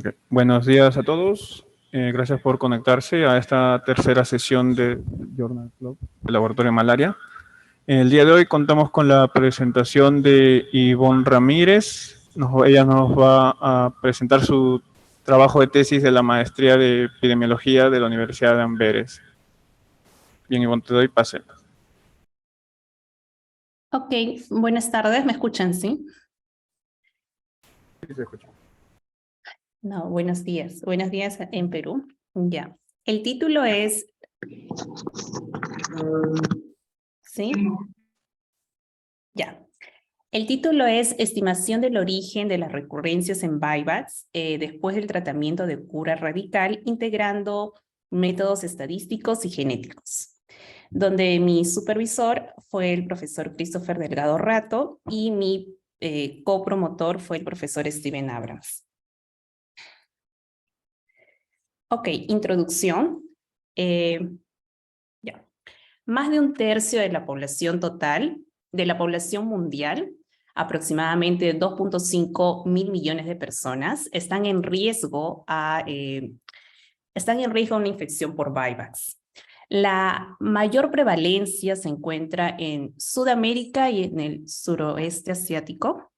Ok. Buenos días a todos. Gracias por conectarse a esta tercera sesión de Journal Club del Laboratorio de Malaria. El día de hoy contamos con la presentación de Ivonne Ramírez. Ella nos va a presentar su trabajo de tesis de la maestría de epidemiología de la Universidad de Amberes. Bien, Ivonne, te doy pase. Ok, buenas tardes, ¿me escuchan, sí? Sí, se escucha. No, buenos días en Perú. Ya, el título es, ¿sí? Ya, el título es Estimación del origen de las recurrencias en Vivax después del tratamiento de cura radical, integrando métodos estadísticos y genéticos, donde mi supervisor fue el profesor Christopher Delgado Rato y mi copromotor fue el profesor Steven Abrams. Ok, introducción. Ya. Más de un tercio de la población total, de la población mundial, aproximadamente 2.5 mil millones de personas, están en riesgo a una infección por Vivax. La mayor prevalencia se encuentra en Sudamérica y en el suroeste asiático.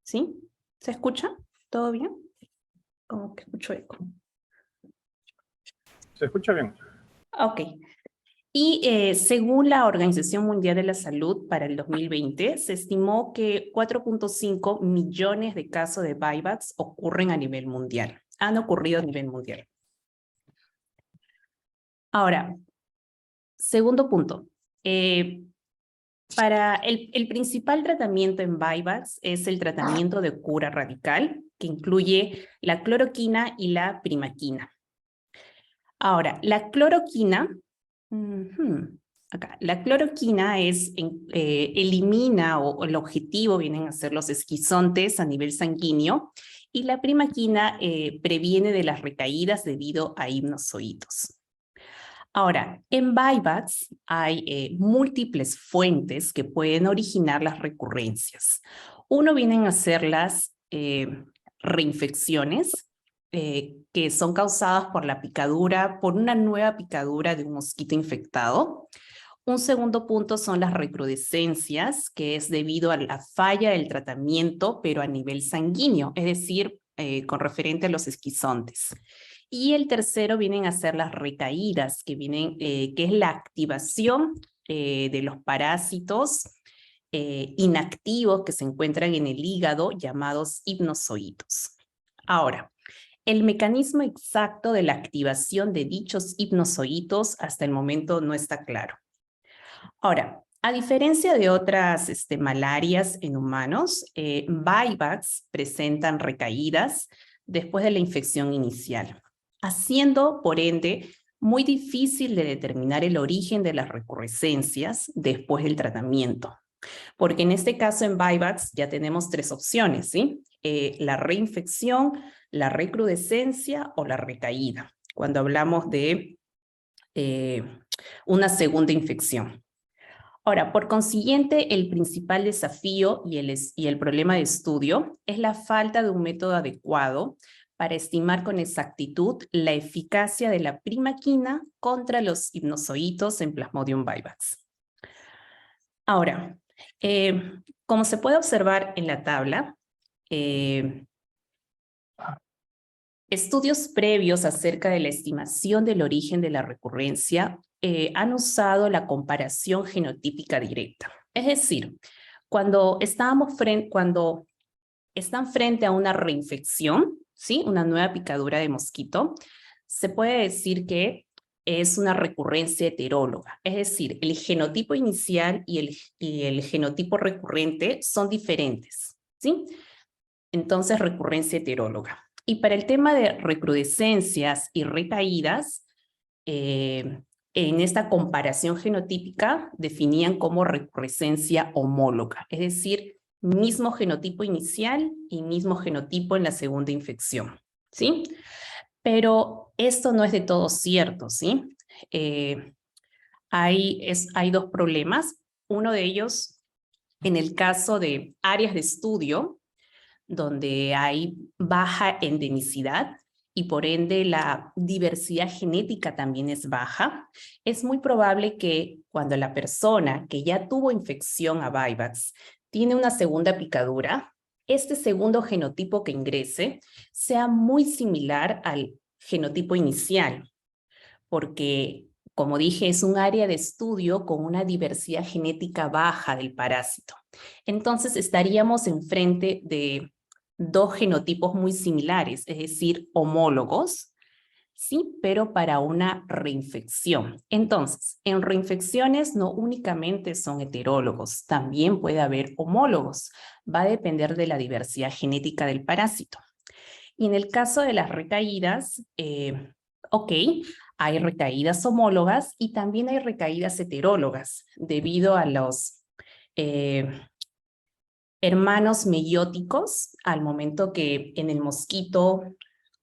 ¿Sí? ¿Se escucha? ¿Todo bien? Como que escucho eco. ¿Se escucha bien? Ok. Y según la Organización Mundial de la Salud, para el 2020, se estimó que 4.5 millones de casos de Vivax ocurren a nivel mundial, han ocurrido a nivel mundial. Ahora, segundo punto. Para el principal tratamiento en Vivax es el tratamiento de cura radical, que incluye la cloroquina y la primaquina. Ahora, la cloroquina... Acá, la cloroquina elimina o el objetivo vienen a ser los esquizontes a nivel sanguíneo y la primaquina previene de las recaídas debido a hipnozoitos. Ahora, en Vivax hay múltiples fuentes que pueden originar las recurrencias. Uno vienen a ser las reinfecciones, que son causadas por la picadura, por una nueva picadura de un mosquito infectado. Un segundo punto son las recrudescencias, que es debido a la falla del tratamiento, pero a nivel sanguíneo, es decir, con referente a los esquizontes. Y el tercero vienen a ser las recaídas, que es la activación de los parásitos inactivos que se encuentran en el hígado, llamados hipnozoitos. Ahora, el mecanismo exacto de la activación de dichos hipnozoitos hasta el momento no está claro. Ahora, a diferencia de otras malarias en humanos, Vivax presentan recaídas después de la infección inicial, haciendo, por ende, muy difícil de determinar el origen de las recurrencias después del tratamiento. Porque en este caso en Vivax ya tenemos tres opciones, ¿sí? La reinfección, la recrudescencia o la recaída, cuando hablamos de una segunda infección. Ahora, por consiguiente, el principal desafío y el problema de estudio es la falta de un método adecuado para estimar con exactitud la eficacia de la primaquina contra los hipnozoitos en Plasmodium vivax. Ahora, como se puede observar en la tabla, estudios previos acerca de la estimación del origen de la recurrencia han usado la comparación genotípica directa. Es decir, cuando están frente a una reinfección, ¿sí? Una nueva picadura de mosquito, se puede decir que es una recurrencia heteróloga. Es decir, el genotipo inicial y el genotipo recurrente son diferentes, ¿sí? Entonces, recurrencia heteróloga. Y para el tema de recrudescencias y recaídas, en esta comparación genotípica definían como recurrescencia homóloga, es decir, mismo genotipo inicial y mismo genotipo en la segunda infección, ¿sí? Pero esto no es de todo cierto, ¿sí? Hay dos problemas. Uno de ellos, en el caso de áreas de estudio, donde hay baja endemicidad y por ende la diversidad genética también es baja, es muy probable que cuando la persona que ya tuvo infección a Vivax tiene una segunda picadura, este segundo genotipo que ingrese sea muy similar al genotipo inicial, porque, como dije, es un área de estudio con una diversidad genética baja del parásito. Entonces, estaríamos enfrente de dos genotipos muy similares, es decir, homólogos, sí, pero para una reinfección. Entonces, en reinfecciones no únicamente son heterólogos, también puede haber homólogos. Va a depender de la diversidad genética del parásito. Y en el caso de las recaídas, ok, hay recaídas homólogas y también hay recaídas heterólogas debido a los hermanos meióticos al momento que en el mosquito,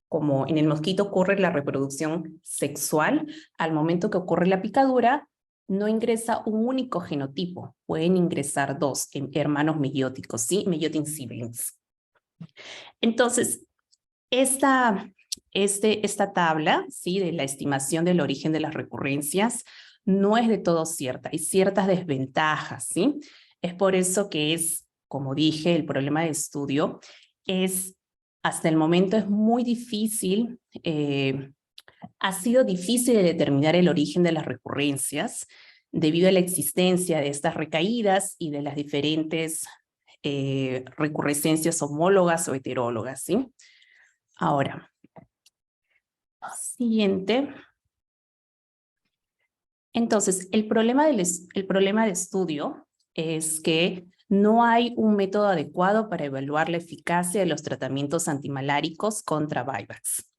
como en el mosquito ocurre la reproducción sexual, al momento que ocurre la picadura, no ingresa un único genotipo, pueden ingresar dos hermanos meióticos, ¿sí? Meiotic siblings. Entonces, esta tabla, ¿sí? De la estimación del origen de las recurrencias no es de todo cierta, hay ciertas desventajas, ¿sí? Es por eso que es, como dije, el problema de estudio es, hasta el momento es muy difícil, ha sido difícil de determinar el origen de las recurrencias debido a la existencia de estas recaídas y de las diferentes recurrencias homólogas o heterólogas, ¿sí? Ahora, siguiente. Entonces, el problema de estudio es que no hay un método adecuado para evaluar la eficacia de los tratamientos antimaláricos contra Vivax.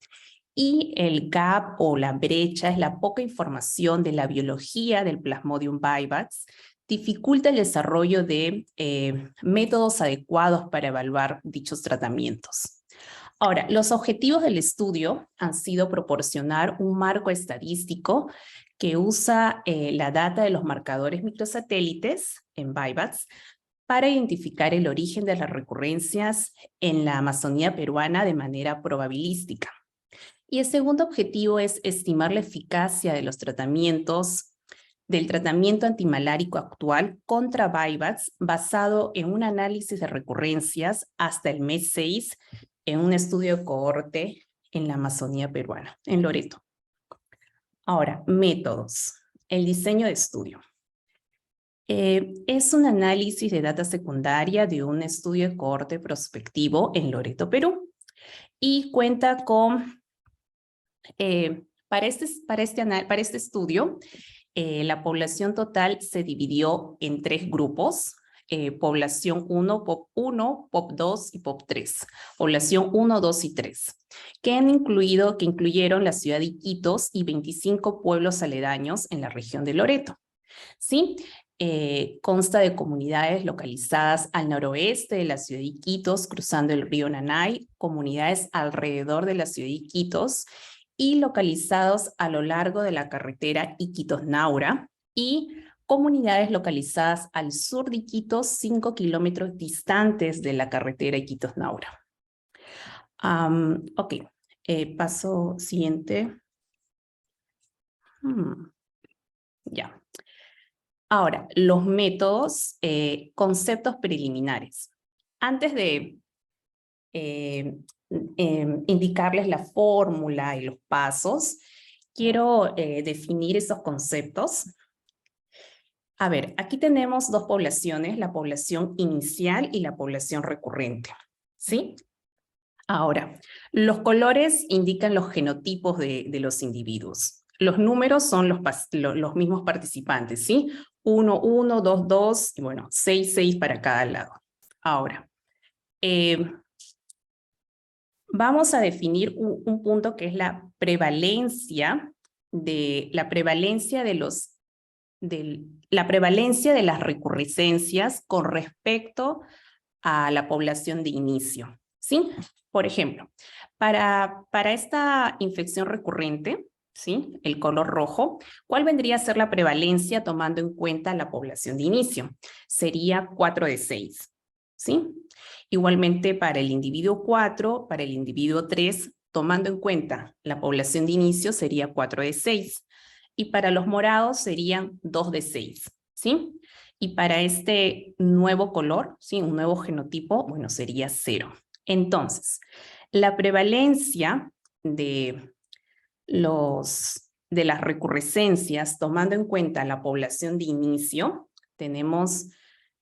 Y el gap o la brecha es la poca información de la biología del Plasmodium vivax, dificulta el desarrollo de métodos adecuados para evaluar dichos tratamientos. Ahora, los objetivos del estudio han sido proporcionar un marco estadístico que usa la data de los marcadores microsatélites en Vivax para identificar el origen de las recurrencias en la Amazonía peruana de manera probabilística. Y el segundo objetivo es estimar la eficacia de los tratamientos, del tratamiento antimalárico actual contra Vivax basado en un análisis de recurrencias hasta el mes 6 en un estudio de cohorte en la Amazonía peruana, en Loreto. Ahora, métodos. El diseño de estudio. Es un análisis de data secundaria de un estudio de cohorte prospectivo en Loreto, Perú. Y cuenta con, para este estudio, la población total se dividió en 3 grupos. Población 1, POP 1, POP 2 y POP 3. Población 1, 2 y 3, que incluyeron la ciudad de Iquitos y 25 pueblos aledaños en la región de Loreto. ¿Sí? Consta de comunidades localizadas al noroeste de la ciudad de Iquitos, cruzando el río Nanay, comunidades alrededor de la ciudad de Iquitos y localizados a lo largo de la carretera Iquitos-Naura y comunidades localizadas al sur de Iquitos, 5 kilómetros distantes de la carretera Iquitos-Naura. Ok, paso siguiente. Ya. Ahora, los métodos, conceptos preliminares. Antes de indicarles la fórmula y los pasos, quiero definir esos conceptos. A ver, aquí tenemos dos poblaciones, la población inicial y la población recurrente, ¿sí? Ahora, los colores indican los genotipos de los individuos. Los números son los mismos participantes, ¿sí? 1, 1, 2, 2, y bueno, 6, 6 para cada lado. Ahora, vamos a definir un punto que es la prevalencia de las recurrencias con respecto a la población de inicio, ¿sí? Por ejemplo, para esta infección recurrente, ¿sí? El color rojo, ¿cuál vendría a ser la prevalencia tomando en cuenta la población de inicio? Sería 4 de 6, ¿sí? Igualmente para el individuo 4, para el individuo 3, tomando en cuenta la población de inicio sería 4 de 6. Y para los morados serían 2 de 6, ¿sí? Y para este nuevo color, ¿sí? Un nuevo genotipo, bueno, sería 0. Entonces, la prevalencia de las recurrescencias, tomando en cuenta la población de inicio, tenemos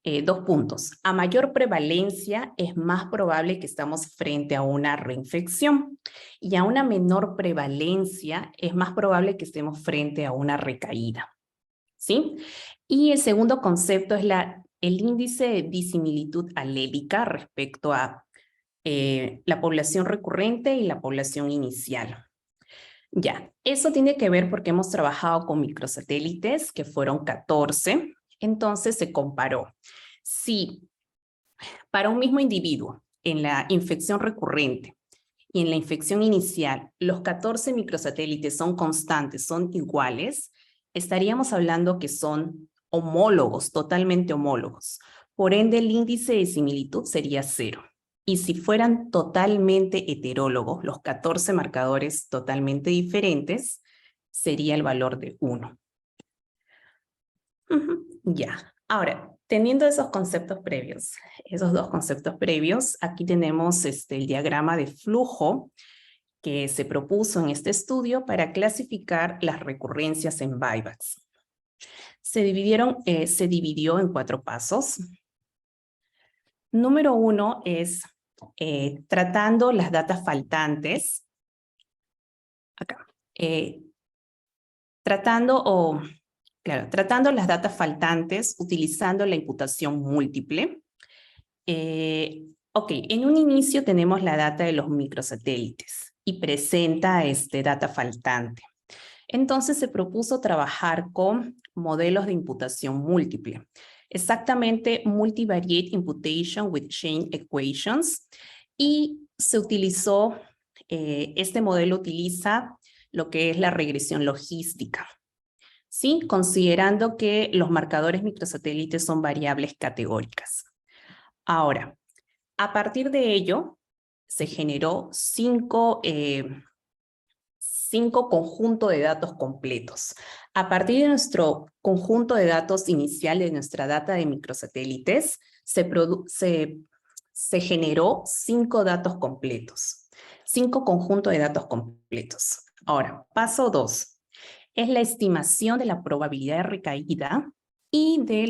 2 puntos. A mayor prevalencia es más probable que estamos frente a una reinfección y a una menor prevalencia es más probable que estemos frente a una recaída, ¿sí? Y el segundo concepto es el índice de disimilitud alélica respecto a la población recurrente y la población inicial. Ya, eso tiene que ver porque hemos trabajado con microsatélites, que fueron 14, entonces se comparó. Si para un mismo individuo, en la infección recurrente y en la infección inicial, los 14 microsatélites son constantes, son iguales, estaríamos hablando que son homólogos, totalmente homólogos. Por ende, el índice de similitud sería 0. Y si fueran totalmente heterólogos, los 14 marcadores totalmente diferentes, sería el valor de 1. Ya, ahora, teniendo esos conceptos previos, esos 2 conceptos previos, aquí tenemos el diagrama de flujo que se propuso en este estudio para clasificar las recurrencias en buybacks. Se dividió en 4 pasos. Número 1 es tratando las datas faltantes. Acá. Tratando las datas faltantes utilizando la imputación múltiple. En un inicio tenemos la data de los microsatélites y presenta data faltante. Entonces se propuso trabajar con modelos de imputación múltiple. Exactamente multivariate imputation with chain equations. Y se utilizó, este modelo utiliza lo que es la regresión logística, ¿sí? Considerando que los marcadores microsatélites son variables categóricas. Ahora, a partir de ello, se generó 5 conjuntos de datos completos. A partir de nuestro conjunto de datos inicial de nuestra data de microsatélites, se generó 5 datos completos, 5 conjuntos de datos completos. Ahora, paso 2 es la estimación de la probabilidad de recaída y de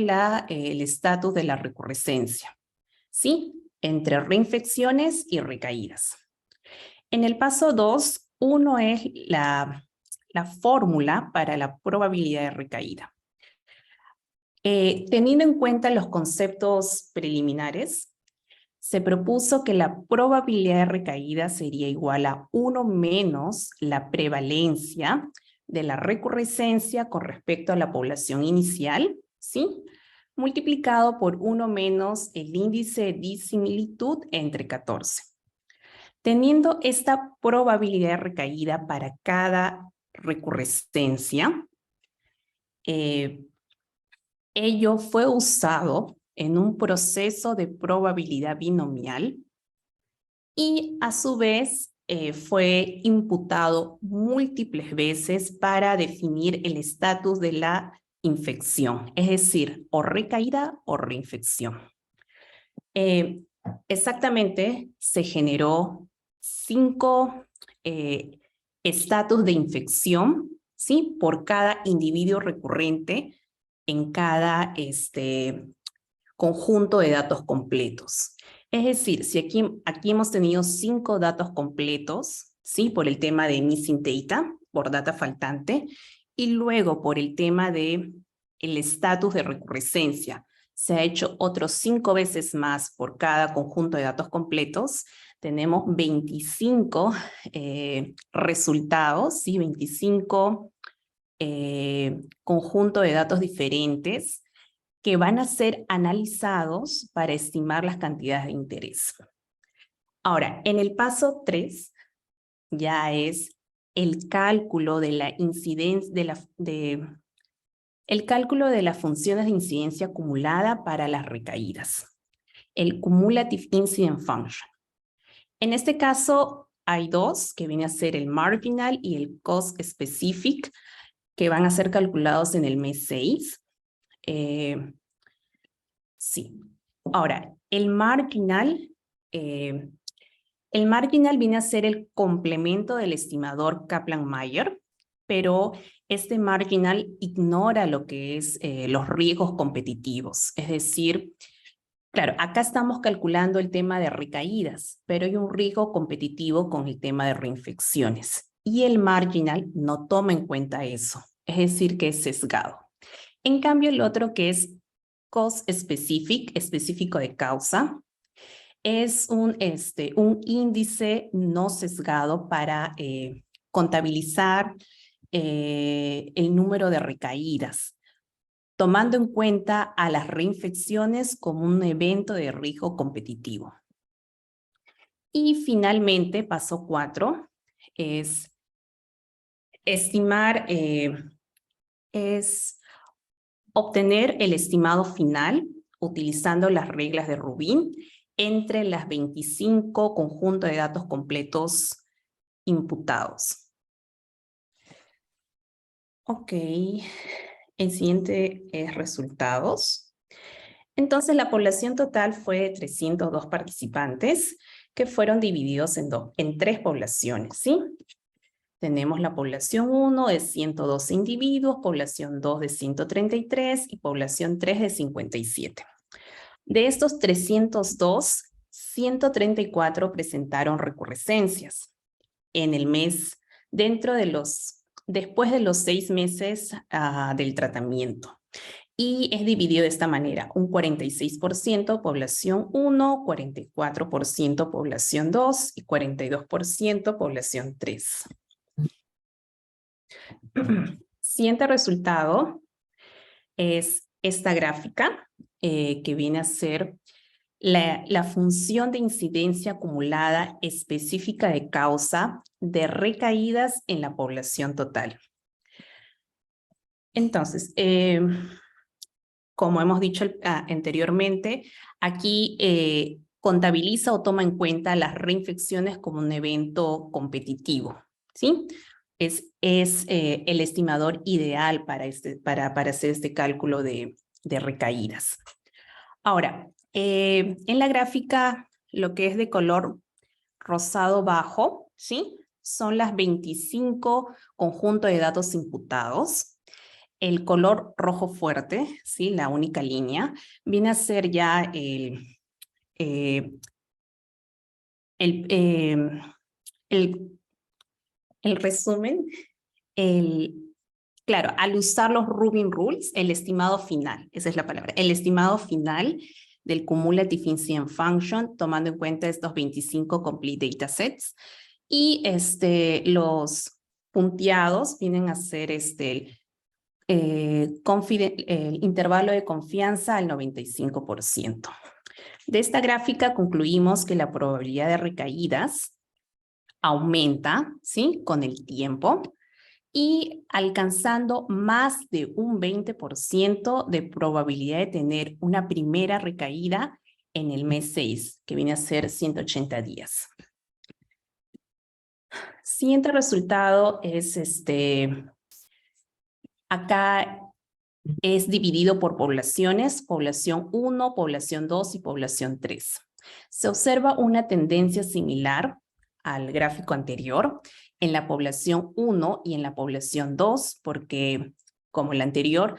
el estatus de la recurrescencia, ¿sí? Entre reinfecciones y recaídas. En el paso 2, uno es la fórmula para la probabilidad de recaída. Teniendo en cuenta los conceptos preliminares, se propuso que la probabilidad de recaída sería igual a 1 menos la prevalencia de la recurrescencia con respecto a la población inicial, ¿sí? Multiplicado por 1 menos el índice de disimilitud entre 14. Teniendo esta probabilidad de recaída para cada recurrescencia, ello fue usado en un proceso de probabilidad binomial y a su vez fue imputado múltiples veces para definir el estatus de la infección, es decir, o recaída o reinfección. Exactamente se generó 5 estatus de infección, ¿sí? Por cada individuo recurrente en cada conjunto de datos completos. Es decir, si aquí hemos tenido 5 datos completos, ¿sí? Por el tema de missing data, por data faltante, y luego por el tema de el estatus de recurrescencia, se ha hecho otros 5 veces más por cada conjunto de datos completos, tenemos 25 resultados, ¿sí? 25 conjuntos de datos diferentes que van a ser analizados para estimar las cantidades de interés. Ahora, en el paso 3 ya es el cálculo de la incidencia el cálculo de las funciones de incidencia acumulada para las recaídas. el Cumulative Incidence Function. En este caso hay dos, que viene a ser el marginal y el cost specific, que van a ser calculados en el mes 6. Sí. Ahora, el marginal viene a ser el complemento del estimador Kaplan-Meier, pero este marginal ignora lo que es los riesgos competitivos. Es decir, claro, acá estamos calculando el tema de recaídas, pero hay un riesgo competitivo con el tema de reinfecciones. Y el marginal no toma en cuenta eso, es decir, que es sesgado. En cambio, el otro que es cost specific, específico de causa, es un índice no sesgado para contabilizar el número de recaídas, tomando en cuenta a las reinfecciones como un evento de riesgo competitivo. Y finalmente, paso 4, es estimar, es obtener el estimado final utilizando las reglas de Rubin entre las 25 conjuntos de datos completos imputados. Ok, el siguiente es resultados. Entonces, la población total fue de 302 participantes que fueron divididos en 3 poblaciones, ¿sí? Tenemos la población 1 de 112 individuos, población 2 de 133 y población 3 de 57. De estos 302, 134 presentaron recurrescencias en el mes, después de los 6 meses del tratamiento. Y es dividido de esta manera, un 46% población 1, 44% población 2 y 42% población 3. Siguiente resultado es esta gráfica que viene a ser la función de incidencia acumulada específica de causa de recaídas en la población total. Entonces, como hemos dicho anteriormente, aquí contabiliza o toma en cuenta las reinfecciones como un evento competitivo, ¿sí? Es el estimador ideal para hacer este cálculo de recaídas. Ahora, en la gráfica, lo que es de color rosado bajo, ¿sí? Son las 25 conjuntos de datos imputados. El color rojo fuerte, ¿sí? La única línea, viene a ser ya el resumen, claro, al usar los Rubin Rules, el estimado final, esa es la palabra, el estimado final del Cumulative Incidence Function, tomando en cuenta estos 25 Complete Datasets, y los punteados vienen a ser el intervalo de confianza al 95%. De esta gráfica concluimos que la probabilidad de recaídas aumenta, ¿sí? Con el tiempo y alcanzando más de un 20% de probabilidad de tener una primera recaída en el mes 6, que viene a ser 180 días. Siguiente resultado es acá es dividido por poblaciones, población 1, población 2 y población 3. Se observa una tendencia similar al gráfico anterior en la población 1 y en la población 2, porque como el anterior,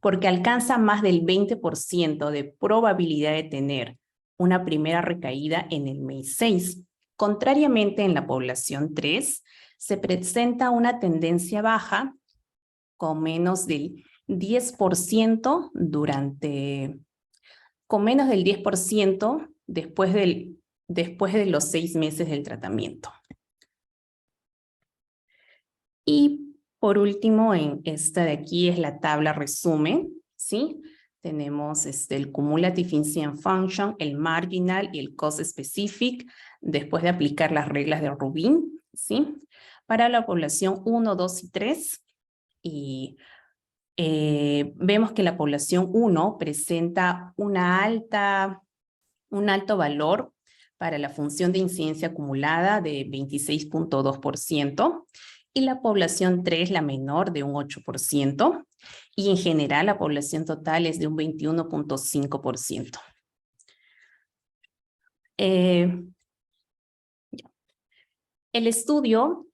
porque alcanza más del 20% de probabilidad de tener una primera recaída en el mes 6. Contrariamente, en la población 3, se presenta una tendencia baja con menos del 10% con menos del 10% después de los 6 meses del tratamiento. Y por último, en esta de aquí es la tabla resumen, ¿sí? Tenemos el Cumulative Incidence Function, el Marginal y el Cost Specific, después de aplicar las reglas de Rubin, ¿sí? Para la población 1, 2 y 3, y Vemos que la población 1 presenta un alto valor para la función de incidencia acumulada de 26.2%, y la población 3, la menor, de un 8%, y en general la población total es de un 21.5%. El estudio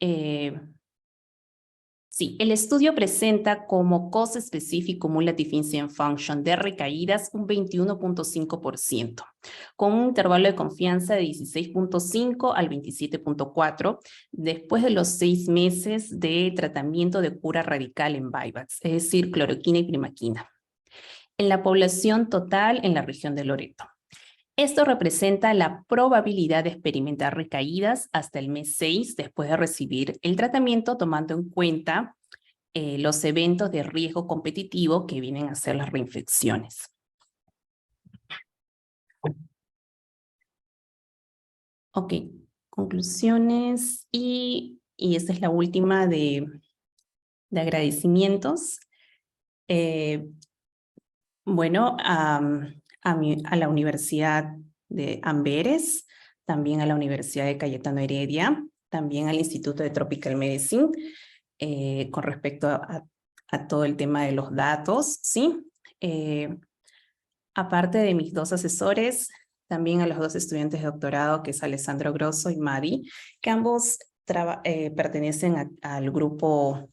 el estudio presenta como cost specific cumulative incidence function de recaídas un 21.5%, con un intervalo de confianza de 16.5 al 27.4 después de los 6 meses de tratamiento de cura radical en buybacks, es decir, cloroquina y primaquina, en la población total en la región de Loreto. Esto representa la probabilidad de experimentar recaídas hasta el mes 6 después de recibir el tratamiento, tomando en cuenta los eventos de riesgo competitivo que vienen a ser las reinfecciones. Ok, conclusiones y esta es la última de agradecimientos. Bueno, a la Universidad de Amberes, también a la Universidad de Cayetano Heredia, también al Instituto de Tropical Medicine, con respecto a todo el tema de los datos, ¿sí? Aparte de mis 2 asesores, también a los 2 estudiantes de doctorado, que es Alessandro Grosso y Madi, que ambos pertenecen al grupo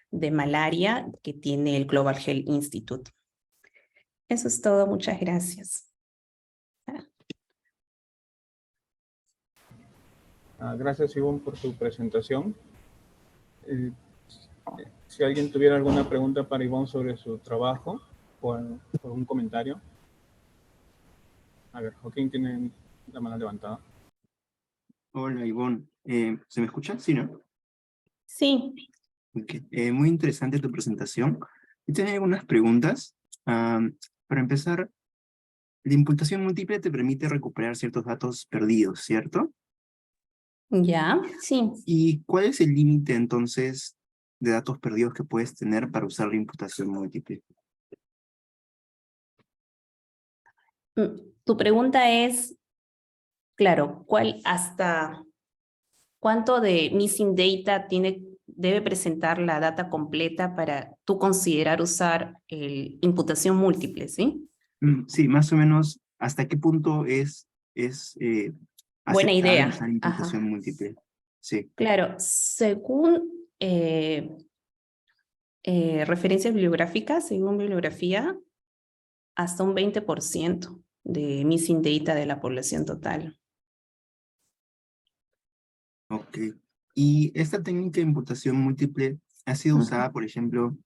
de malaria que tiene el Global Health Institute. Eso es todo, muchas gracias. Gracias, Ivonne, por tu presentación. Si alguien tuviera alguna pregunta para Ivonne sobre su trabajo o algún comentario. A ver, Joaquín tiene la mano levantada. Hola, Ivonne. ¿Se me escucha? Sí, ¿no? Sí. Okay. Muy interesante tu presentación. Yo tenía algunas preguntas. Para empezar, la imputación múltiple te permite recuperar ciertos datos perdidos, ¿cierto? Ya, sí. ¿Y cuál es el límite, entonces, de datos perdidos que puedes tener para usar la imputación múltiple? Tu pregunta es, claro, ¿cuánto de missing data debe presentar la data completa para tú considerar usar imputación múltiple, ¿sí? Sí, más o menos, ¿hasta qué punto es Buena aceptable idea. usar imputación Ajá. múltiple? Sí. Claro, según referencias bibliográficas, según bibliografía, hasta un 20% de missing data de la población total. Ok. ¿Y esta técnica de imputación múltiple ha sido usada, por ejemplo,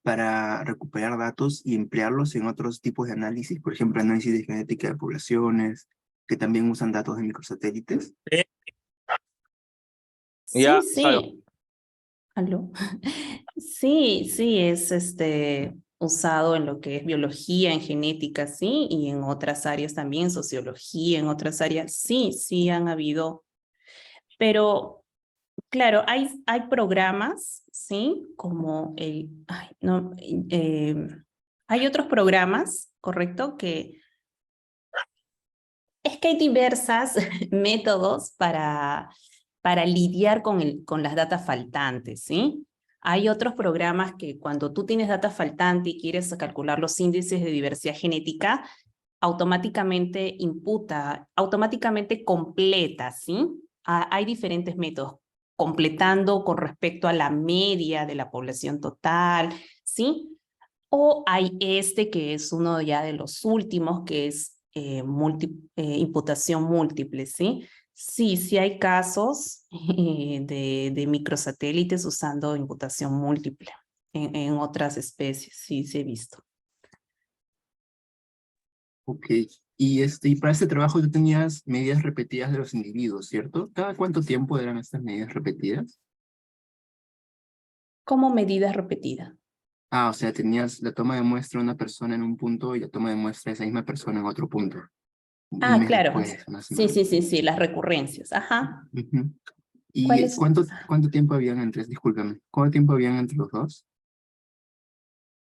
para recuperar datos y emplearlos en otros tipos de análisis? Por ejemplo, análisis de genética de poblaciones, que también usan datos de microsatélites. Sí, sí. ¿Aló? Sí, sí, es usado en lo que es biología, en genética, sí, y en otras áreas también, sociología, en otras áreas, sí, sí han habido. Pero, claro, hay programas, sí, como hay otros programas, ¿correcto? Es que hay diversas métodos para lidiar con las datas faltantes, ¿sí? Hay otros programas que cuando tú tienes data faltante y quieres calcular los índices de diversidad genética, automáticamente automáticamente completa, ¿sí? Hay diferentes métodos, completando con respecto a la media de la población total, ¿sí? O hay que es uno ya de los últimos, que es imputación múltiple, ¿sí? Sí, sí hay casos de microsatélites usando imputación múltiple en otras especies, sí, sí he visto. Ok. Y para este trabajo tú tenías medidas repetidas de los individuos, ¿cierto? ¿Cada cuánto tiempo eran estas medidas repetidas? Como medidas repetidas. O sea, tenías la toma de muestra de una persona en un punto y la toma de muestra de esa misma persona en otro punto. Un mes Claro. después, una Sí, semana. sí, sí, sí, las recurrencias. Ajá. Ujú. ¿Y ¿Cuáles? cuánto tiempo habían entre, discúlpame, cuánto tiempo habían entre los dos?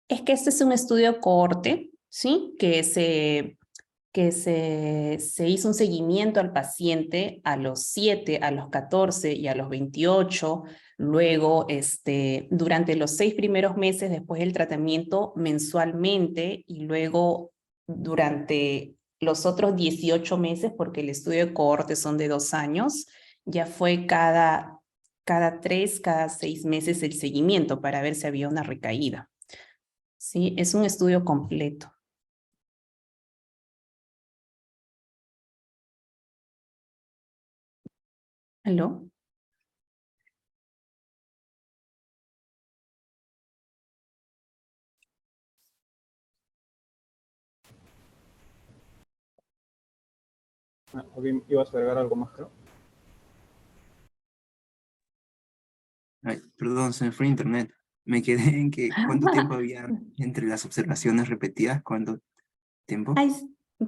Es que este es un estudio cohorte, ¿sí? Se hizo un seguimiento al paciente a los 7, a los 14 y a los 28. Luego, durante los 6 primeros meses después del tratamiento mensualmente, y luego durante los otros 18 meses, porque el estudio de cohorte son de 2 años, ya fue cada 3, cada 6 meses el seguimiento para ver si había una recaída. Sí, es un estudio completo. ¿Aló? ¿Ibas a agregar algo más, creo? Ay, perdón, se me fue internet. Me quedé en que cuánto tiempo había entre las observaciones repetidas, cuánto tiempo. Ay,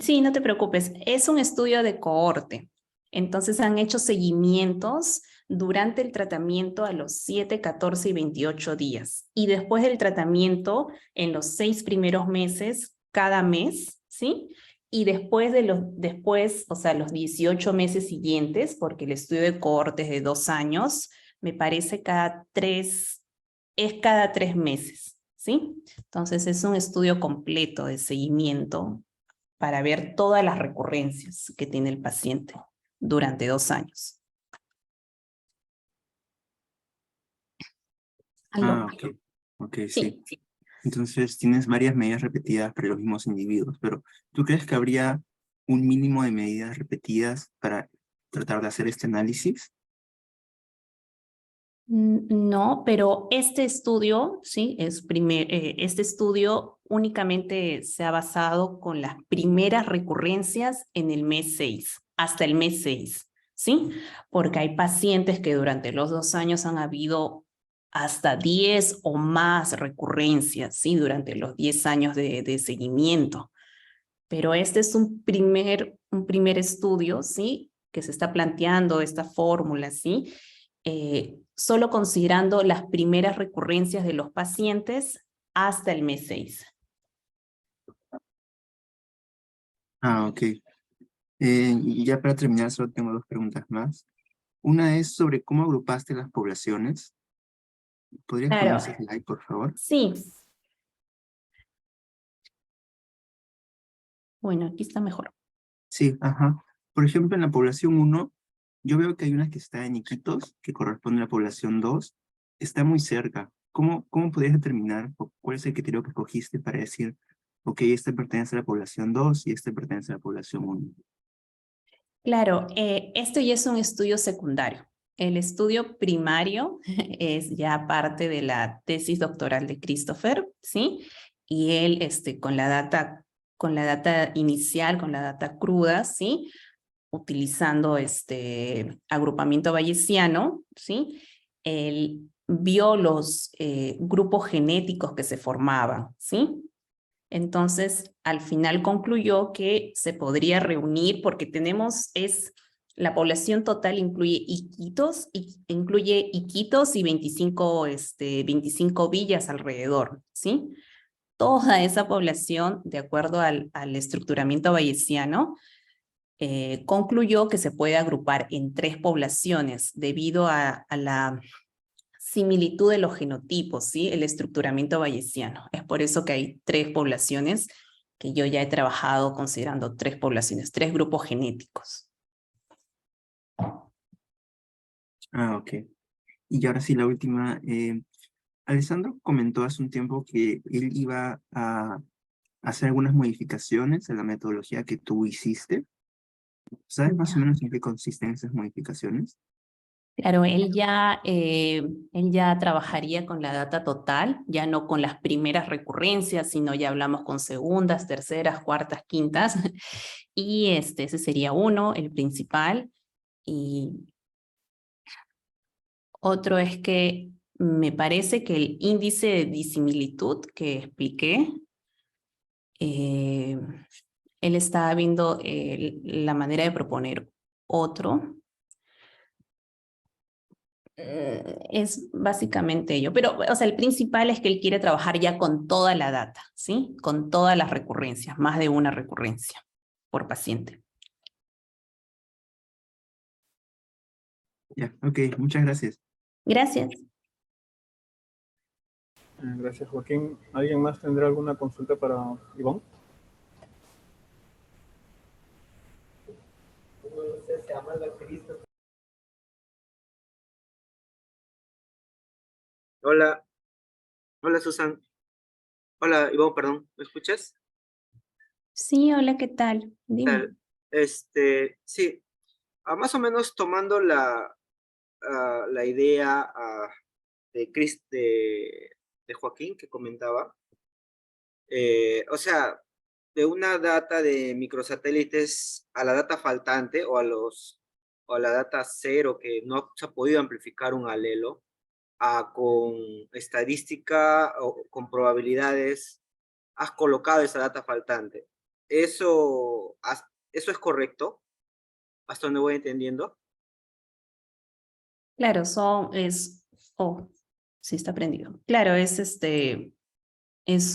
sí, no te preocupes. Es un estudio de cohorte. Entonces han hecho seguimientos durante el tratamiento a los 7, 14 y 28 días. Y después del tratamiento, en los 6 primeros meses, cada mes, ¿sí? Y después o sea, los 18 meses siguientes, porque el estudio de cohorte es de 2 años, me parece es cada 3 meses, ¿sí? Entonces es un estudio completo de seguimiento para ver todas las recurrencias que tiene el paciente durante 2 años. ¿Aló? Ok. Ok, sí. Sí. Entonces tienes varias medidas repetidas para los mismos individuos, pero ¿tú crees que habría un mínimo de medidas repetidas para tratar de hacer este análisis? No, pero este estudio, sí, este estudio únicamente se ha basado con las primeras recurrencias en el mes 6, hasta el mes 6, ¿sí? Porque hay pacientes que durante los 2 años han habido hasta 10 o más recurrencias, ¿sí? Durante los 10 años de seguimiento. Pero este es un primer estudio, ¿sí? Que se está planteando esta fórmula, ¿sí? Solo considerando las primeras recurrencias de los pacientes hasta el mes 6. Ok. Y ya para terminar, solo tengo 2 preguntas más. Una es sobre cómo agrupaste las poblaciones. ¿Podrías poner Claro, ese slide, por favor? sí. Bueno, aquí está mejor. Sí, ajá. Por ejemplo, en la población 1, yo veo que hay una que está en Iquitos, que corresponde a la población 2. Está muy cerca. ¿Cómo podrías determinar o cuál es el criterio que escogiste para decir, ok, este pertenece a la población 2 y este pertenece a la población 1? Claro, esto ya es un estudio secundario. El estudio primario es ya parte de la tesis doctoral de Christopher, ¿sí? Y él, con la data inicial, con la data cruda, ¿sí? Utilizando este agrupamiento bayesiano, ¿sí? Él vio los grupos genéticos que se formaban, ¿sí? Entonces, al final concluyó que se podría reunir porque la población total incluye Iquitos y 25 villas alrededor, ¿sí? Toda esa población, de acuerdo al estructuramiento bayesiano, concluyó que se puede agrupar en 3 poblaciones debido a la similitud de los genotipos, ¿sí? El estructuramiento bayesiano. Es por eso que hay 3 poblaciones que yo ya he trabajado considerando 3 poblaciones, 3 grupos genéticos. Ok. Y ahora sí, la última. Alessandro comentó hace un tiempo que él iba a hacer algunas modificaciones en la metodología que tú hiciste. ¿Sabes más o Ya. menos en qué consisten esas modificaciones? Claro, él ya trabajaría con la data total, ya no con las primeras recurrencias, sino ya hablamos con segundas, terceras, cuartas, quintas. Y ese sería uno, el principal. Y otro es que me parece que el índice de disimilitud que expliqué, él estaba viendo la manera de proponer otro. Es básicamente ello. Pero, o sea, el principal es que él quiere trabajar ya con toda la data, ¿sí? Con todas las recurrencias, más de una recurrencia por paciente. Ya, ok, muchas gracias. Gracias. Gracias, Joaquín. ¿Alguien más tendrá alguna consulta para Ivonne? Hola, hola Susan. Hola, Ivonne, perdón, ¿me escuchas? Sí, hola, ¿qué tal? Dime. Tal. Sí, más o menos tomando la idea de, de Joaquín que comentaba, o sea, de una data de microsatélites a la data faltante o a la data cero que no se ha podido amplificar un alelo, con estadística o con probabilidades, has colocado esa data faltante. ¿Eso es correcto? ¿Hasta donde voy entendiendo? Claro, oh, sí está prendido. Claro, es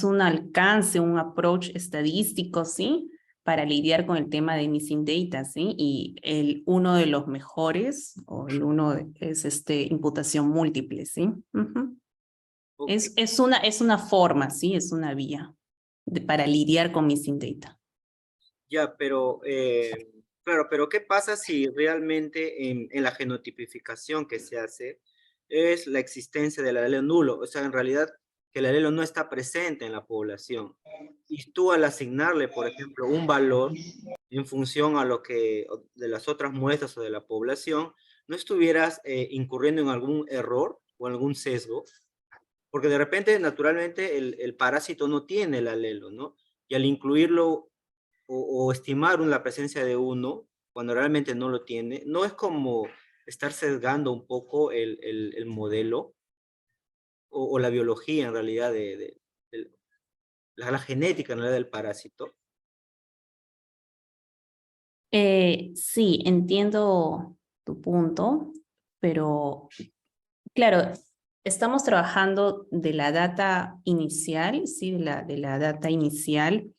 un alcance, un approach estadístico, ¿sí? Para lidiar con el tema de missing data, ¿sí? Y uno de los mejores, es imputación múltiple, ¿sí? Ujú. Ok. Es una forma, ¿sí? Es una vía para lidiar con missing data. Ya, pero, claro, pero ¿qué pasa si realmente en la genotipificación que se hace es la existencia del alelo nulo? O sea, en realidad que el alelo no está presente en la población. Y tú al asignarle, por ejemplo, un valor en función a lo que de las otras muestras o de la población, no estuvieras incurriendo en algún error o algún sesgo, porque de repente, naturalmente, el parásito no tiene el alelo, ¿no? Y al incluirlo o estimar la presencia de uno cuando realmente no lo tiene, no es como estar sesgando un poco el modelo o la biología en realidad de la genética en realidad del parásito. Sí, entiendo tu punto, pero claro, estamos trabajando de la data inicial, sí, de la data inicial,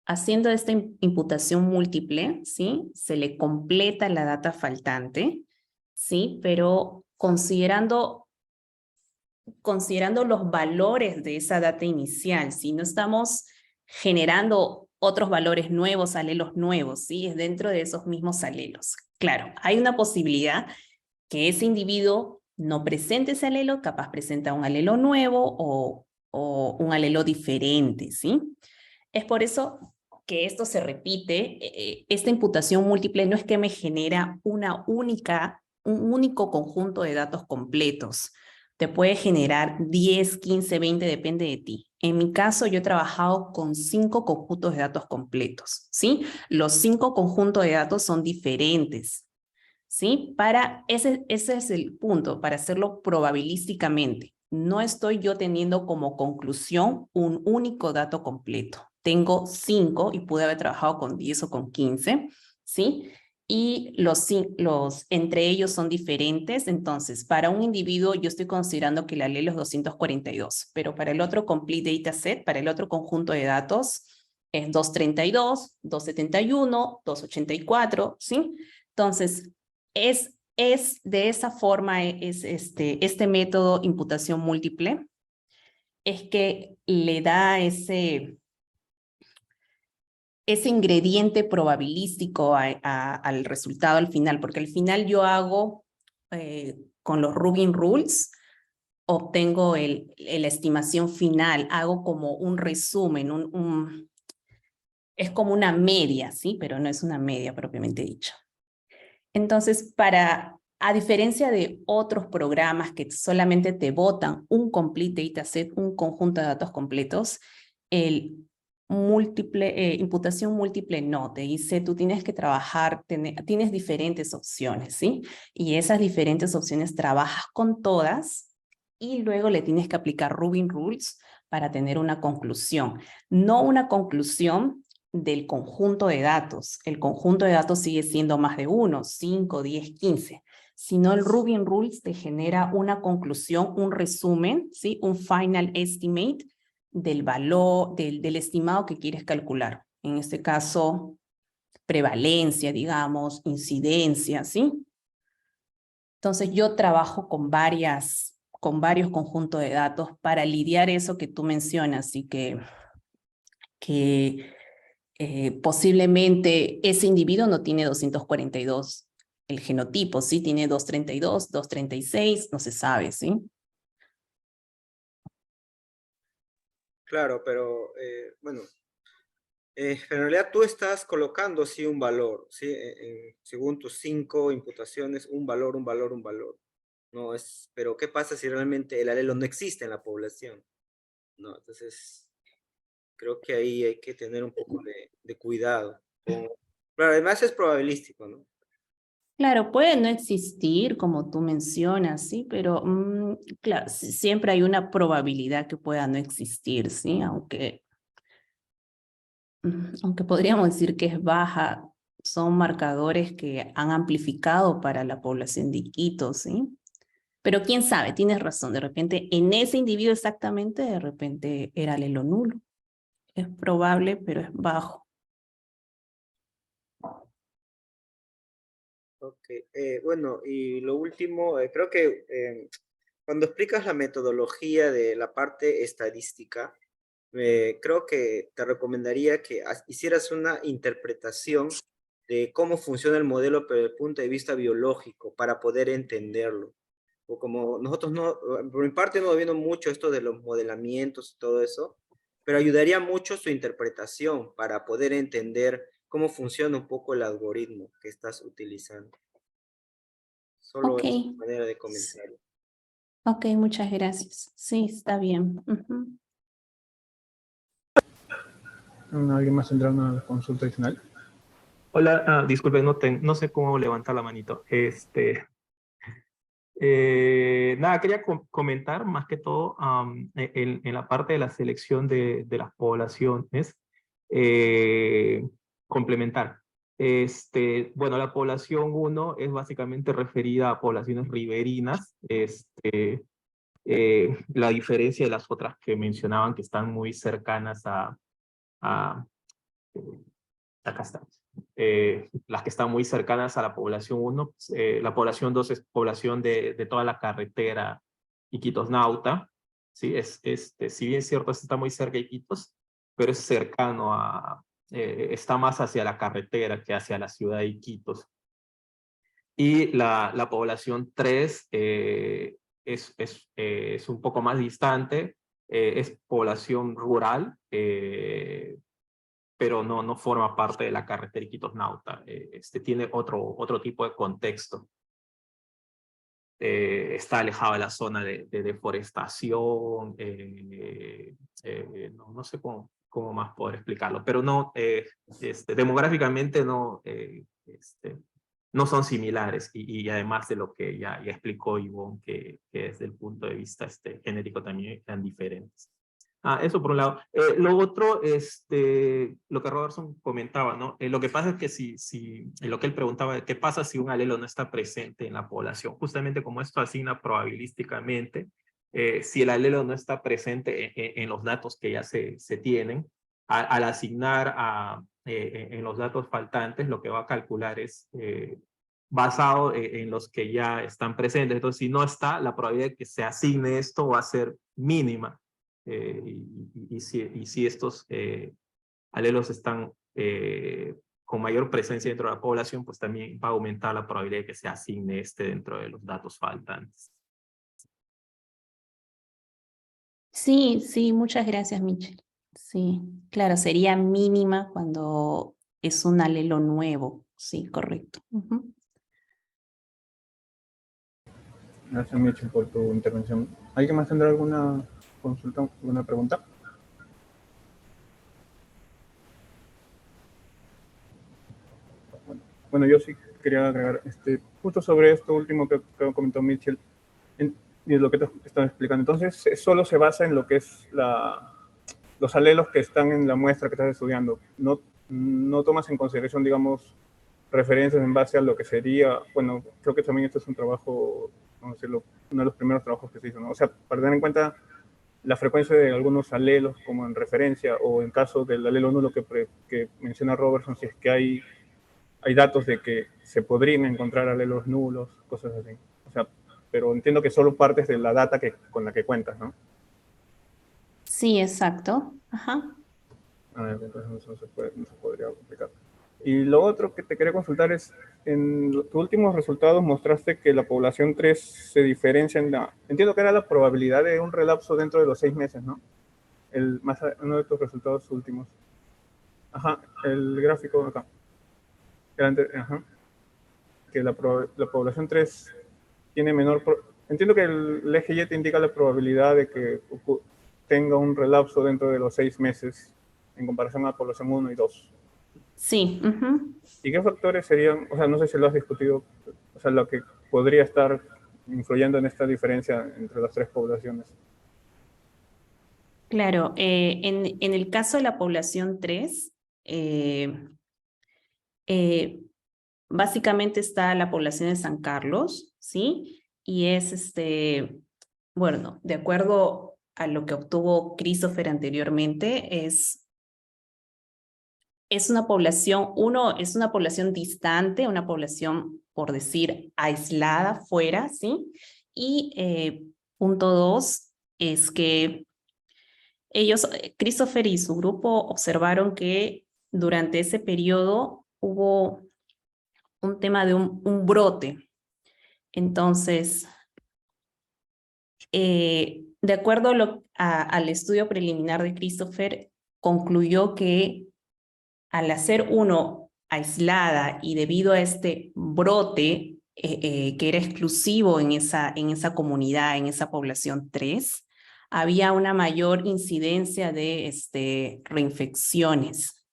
haciendo esta imputación múltiple, sí, se le completa la data faltante, sí, pero considerando los valores de esa data inicial, si no estamos generando otros valores nuevos, alelos nuevos, ¿sí? Es dentro de esos mismos alelos. Claro, hay una posibilidad que ese individuo no presente ese alelo, capaz presenta un alelo nuevo o un alelo diferente, ¿sí? Es por eso que esto se repite, esta imputación múltiple no es que me genera un único conjunto de datos completos, te puede generar 10, 15, 20, depende de ti. En mi caso, yo he trabajado con 5 conjuntos de datos completos, ¿sí? Los 5 conjuntos de datos son diferentes, ¿sí? Ese es el punto, para hacerlo probabilísticamente. No estoy yo teniendo como conclusión un único dato completo. Tengo 5 y pude haber trabajado con 10 o con 15, ¿sí? Y entre ellos son diferentes. Entonces, para un individuo yo estoy considerando que el alelo es 242, pero para el otro complete dataset, para el otro conjunto de datos, es 232, 271, 284, ¿sí? Entonces, es de esa forma, este método imputación múltiple, es que le da ese ingrediente probabilístico al resultado al final, porque al final yo hago, con los Rubin Rules, obtengo la estimación final, hago como un resumen, es como una media, ¿sí? Pero no es una media propiamente dicha. Entonces, a diferencia de otros programas que solamente te botan un complete dataset, un conjunto de datos completos, el imputación múltiple no, te dice tú tienes que trabajar, tienes diferentes opciones, ¿sí? Y esas diferentes opciones trabajas con todas y luego le tienes que aplicar Rubin Rules para tener una conclusión. No una conclusión del conjunto de datos. El conjunto de datos sigue siendo más de 1, 5, 10, 15. Sino el Rubin Rules te genera una conclusión, un resumen, ¿sí? Un final estimate del valor, del estimado que quieres calcular. En este caso, prevalencia, digamos, incidencia, ¿sí? Entonces yo trabajo con varios conjuntos de datos para lidiar eso que tú mencionas y que posiblemente ese individuo no tiene 242 el genotipo, ¿sí? Tiene 232, 236, no se sabe, ¿sí? Claro, pero bueno, en realidad tú estás colocando, sí, un valor, ¿sí? Según tus 5 imputaciones, un valor, un valor, un valor. No es, pero ¿qué pasa si realmente el alelo no existe en la población? No, entonces creo que ahí hay que tener un poco de cuidado. Pero además es probabilístico, ¿no? Claro, puede no existir, como tú mencionas, ¿sí? Pero claro, siempre hay una probabilidad que pueda no existir, ¿sí? Aunque podríamos decir que es baja, son marcadores que han amplificado para la población de Iquitos, ¿sí? Pero quién sabe, tienes razón, de repente en ese individuo exactamente, de repente era alelo nulo. Es probable, pero es bajo. Ok, bueno, y lo último, creo que cuando explicas la metodología de la parte estadística, creo que te recomendaría que hicieras una interpretación de cómo funciona el modelo pero desde el punto de vista biológico para poder entenderlo. O como nosotros no, por mi parte no viendo mucho esto de los modelamientos y todo eso, pero ayudaría mucho su interpretación para poder entender cómo funciona un poco el algoritmo que estás utilizando. Solo Ok, es manera de comentario. ok, muchas gracias. Sí, está bien. Ujú. ¿Alguien más tendrá una consulta adicional? Hola, disculpe, no sé cómo levantar la manito. Nada, quería comentar más que todo en la parte de la selección de las poblaciones, complementar. Bueno, la población 1 es básicamente referida a poblaciones riberinas. La diferencia de las otras que mencionaban que están muy cercanas a acá está. Las que están muy cercanas a la población 1, la población 2 es población de toda la carretera Iquitos-Nauta, ¿sí? Si bien es cierto, está muy cerca de Iquitos, pero es cercano está más hacia la carretera que hacia la ciudad de Iquitos. Y la población 3 es un poco más distante, es población rural, pero no forma parte de la carretera Iquitos-Nauta. Tiene otro tipo de contexto. Está alejado de la zona de deforestación, no sé cómo más poder explicarlo, pero no, demográficamente no son similares, y además de lo que ya explicó Ivonne, que desde el punto de vista genético también eran diferentes. Eso por un lado. Lo otro, lo que Robertson comentaba, ¿no? Lo que pasa es que lo que él preguntaba, ¿qué pasa si un alelo no está presente en la población? Justamente como esto asigna probabilísticamente, si el alelo no está presente en los datos que ya se tienen, al asignar en los datos faltantes, lo que va a calcular es basado en los que ya están presentes. Entonces, si no está, la probabilidad de que se asigne esto va a ser mínima. Si estos alelos están con mayor presencia dentro de la población, pues también va a aumentar la probabilidad de que se asigne dentro de los datos faltantes. Sí, sí, muchas gracias, Michelle. Sí, claro, sería mínima cuando es un alelo nuevo. Sí, correcto. Ujú. Gracias, Michel, por tu intervención. ¿Alguien más tendrá alguna consulta, alguna pregunta? Bueno, yo sí quería agregar justo sobre esto último que comentó Michel y lo que te estaba explicando. Entonces, solo se basa en lo que es los alelos que están en la muestra que estás estudiando. No no tomas en consideración, digamos, referencias en base a lo que sería, bueno, creo que también esto es un trabajo, vamos a decirlo, uno de los primeros trabajos que se hizo, ¿no? O sea, para tener en cuenta la frecuencia de algunos alelos como en referencia, o en caso del alelo nulo que menciona Robertson, si es que hay datos de que se podrían encontrar alelos nulos, cosas así. O sea, pero entiendo que solo partes de la data con la que cuentas, ¿no? Sí, exacto. Ajá. A ver, entonces no se podría aplicar. Y lo otro que te quería consultar es, en tus últimos resultados mostraste que la población 3 se diferencia entiendo que era la probabilidad de un relapso dentro de los 6 meses, ¿no? Uno de tus resultados últimos. Ajá, el gráfico acá. Ajá. Que la población 3 tiene menor... Entiendo que el eje Y te indica la probabilidad de que tenga un relapso dentro de los 6 meses en comparación a la población 1 y 2. Sí. Ujú. ¿Y qué factores serían, o sea, no sé si lo has discutido, o sea, lo que podría estar influyendo en esta diferencia entre las tres poblaciones? Claro, en el caso de la población 3, básicamente está la población de San Carlos, ¿sí? Y es bueno, de acuerdo a lo que obtuvo Christopher anteriormente, es una población, es una población distante, una población, por decir, aislada fuera, ¿sí? Y punto 2 es que ellos, Christopher y su grupo, observaron que durante ese periodo hubo un tema de un brote. Entonces, de acuerdo al estudio preliminar de Christopher, concluyó que al hacer uno aislada y debido a este brote que era exclusivo en esa comunidad, en esa población 3, había una mayor incidencia de reinfecciones.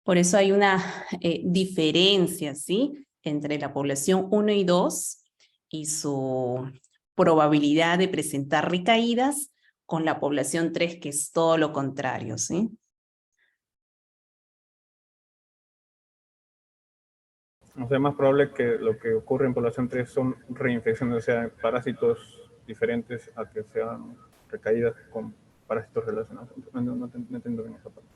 Por eso hay una diferencia, ¿sí? Entre la población 1 y 2 y su probabilidad de presentar recaídas con la población 3, que es todo lo contrario, ¿sí? O sea, es más probable que lo que ocurre en población 3 son reinfecciones, o sea, parásitos diferentes a que sean recaídas con parásitos relacionados. No entiendo bien esa parte.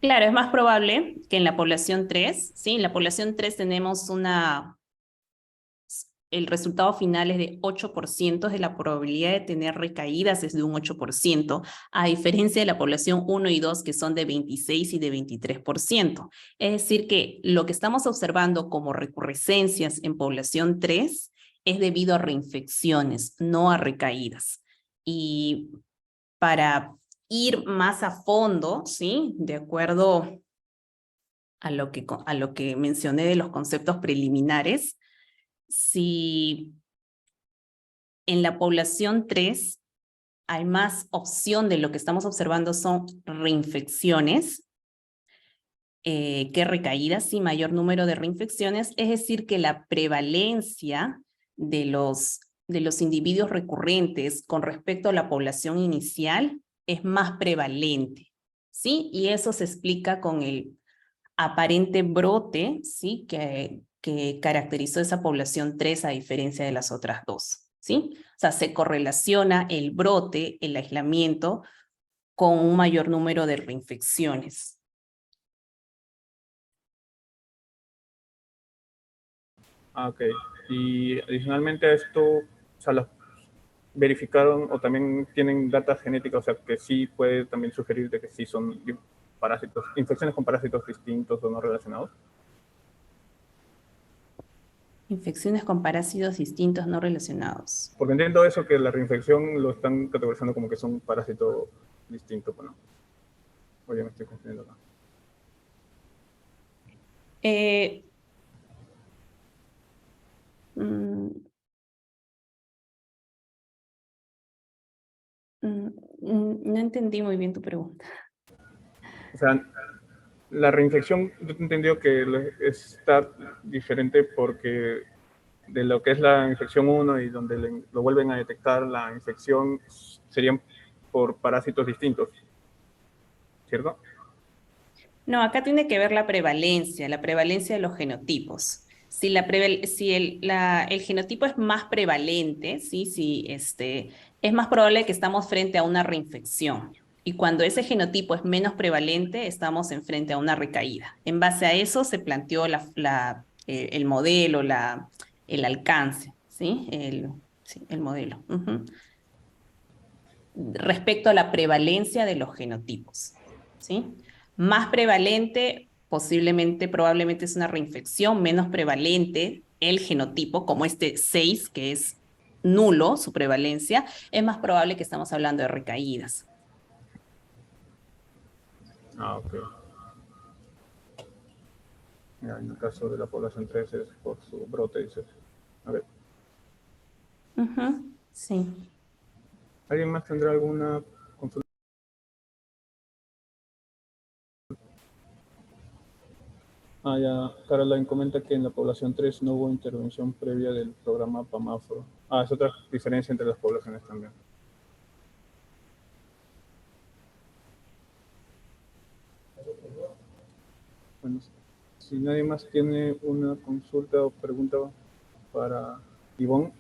Claro, es más probable que en la población 3, ¿sí? En la población 3 tenemos el resultado final es de 8%, de la probabilidad de tener recaídas es de un 8%, a diferencia de la población 1 y 2, que son de 26 y de 23%. Es decir, que lo que estamos observando como recurrescencias en población 3 es debido a reinfecciones, no a recaídas. Y para ir más a fondo, ¿sí? De acuerdo a lo que mencioné de los conceptos preliminares, si en la población 3 hay más opción de lo que estamos observando son reinfecciones que recaídas, y mayor número de reinfecciones, es decir, que la prevalencia de los individuos recurrentes con respecto a la población inicial es más prevalente, ¿sí? Y eso se explica con el aparente brote, ¿sí? Que caracterizó esa población 3 a diferencia de las otras dos, ¿sí? O sea, se correlaciona el brote, el aislamiento, con un mayor número de reinfecciones. Ah, ok. Y adicionalmente a esto, o sea, verificaron o también tienen data genética, o sea, que sí puede también sugerir de que sí son parásitos, infecciones con parásitos distintos o no relacionados. Infecciones con parásitos distintos no relacionados. Porque entiendo eso, que la reinfección lo están categorizando como que son un parásito distinto, ¿no? Oye, me estoy confundiendo acá. Mm, no entendí muy bien tu pregunta. O sea, la reinfección, yo te he entendido que está diferente porque de lo que es la infección 1 y donde lo vuelven a detectar la infección serían por parásitos distintos, ¿cierto? No, acá tiene que ver la prevalencia de los genotipos. Si, si el genotipo es más prevalente, ¿sí? Si es más probable que estamos frente a una reinfección. Y cuando ese genotipo es menos prevalente, estamos frente a una recaída. En base a eso se planteó el modelo, el alcance, ¿sí? Sí, el modelo. Ujú. Respecto a la prevalencia de los genotipos, ¿sí? Más prevalente, probablemente es una reinfección, menos prevalente el genotipo, como este 6, que es nulo su prevalencia, es más probable que estamos hablando de recaídas. Ah, ok. Ya, en el caso de la población 3 es por su brote, dices. A ver, Sí. ¿alguien más tendrá alguna consulta? Ah, ya, Caroline comenta que en la población 3 no hubo intervención previa del programa PAMAFRO. Ah, es otra diferencia entre las poblaciones también. Bueno, si nadie más tiene una consulta o pregunta para Ivonne,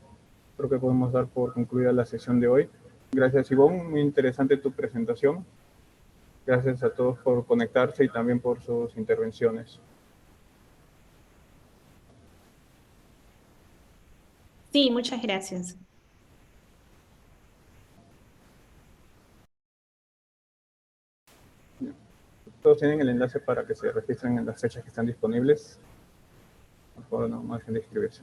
creo que podemos dar por concluida la sesión de hoy. Gracias, Ivonne, muy interesante tu presentación. Gracias a todos por conectarse y también por sus intervenciones. Sí, muchas gracias. Todos tienen el enlace para que se registren en las fechas que están disponibles. Por favor, no margen de inscribirse.